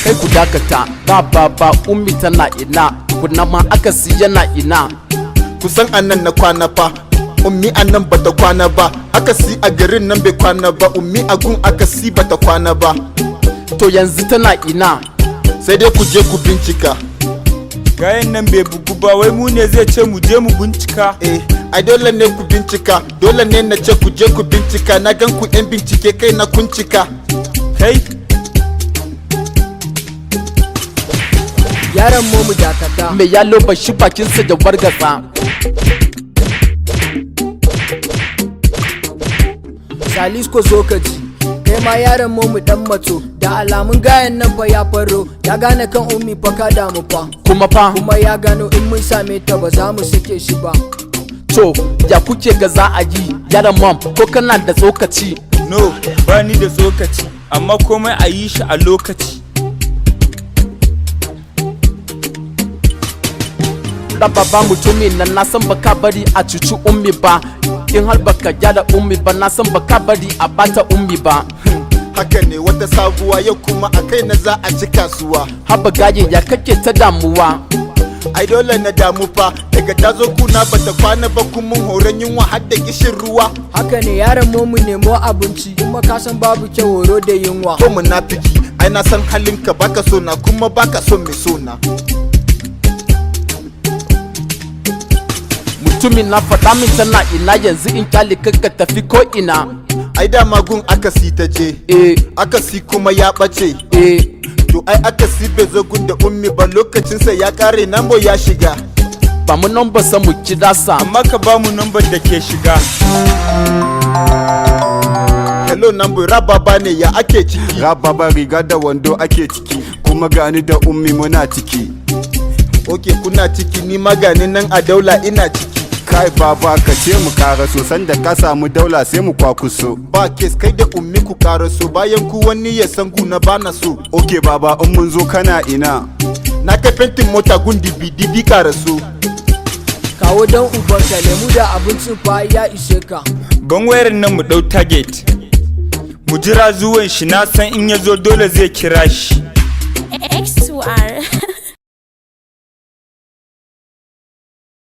Kai ku dakata ba ummi tana ina kunna ma aka siya na ina kusan annan na kwana fa ummi annan bata kwana ba aka si a garin nan bai kwana ba ummi agun aka si bata kwana ba to yanzu tana ina sai dai ku je ku bincika gayan nan bai bugu ba wai mu ne zai ce mu je mu bincika ai dole ne ku bincika dole ne na ce ku je ku bincika na gan ku yan bincike kai na kuncika kai yaran mu dakata me yalo ba shi bakinsa da wargatsa Salisko zo ka ji kai ma yaran mu dan mato da alamun gayan nan fa ya faro ya gane kan ummi fa ka damu fa kuma ya gano in mun same ta ba za mu sake shi ba to ya kuke ga za a yi yaran mom ko kana da tsokaci no ba ni da tsokaci amma komai a yi shi a lokaci Baba mutumin nan na san baka bari a cuci ummi ba in har baka gyara ummi ba na san baka bari a bata ummi ba haka ne wata sabuwa yau kuma a kai na za a ci kasuwa haba gaye ya kake ta damuwa ai dole na damu fa daga ta zo kuna bata kwana ba kuma horon yunwa har da kishin ruwa haka ne yaran mu nemo abinci kuma ka san babu kyau horo da yunwa ko munafiki ai na san halinka baka so na kuma baka son mai so na mutumin na faɗa min tana ina yanzu in kyale ka tafi ko ina ai da magun akasi ta je akasi kuma ya ɓace to ai akasi bai zo gun da ummi ba lokacinsa ya kare nambo ya shiga ba mu number sa mu kira sa amma ka ba mu number da ke shiga hello nambo rababa ne ya ake ciki rababa riga da wando ake ciki kuma gani da ummi muna ciki ok kuna ciki ni magani nan a daula ina ciki kai baba ka ce mu karaso sanda ka samu daula sai mu kwakuso ba kes kai da ummi ku karaso bayan ku wani ya san guna bana so ok baba in mun zo kana ina na kai fentin mota gun dibi karaso kawo dan ubanka lemu da abincin fa ya ishe ka ban wayar nan mu dau target mu jira zuwan shi na san in ya zo dole zai kira shi X2R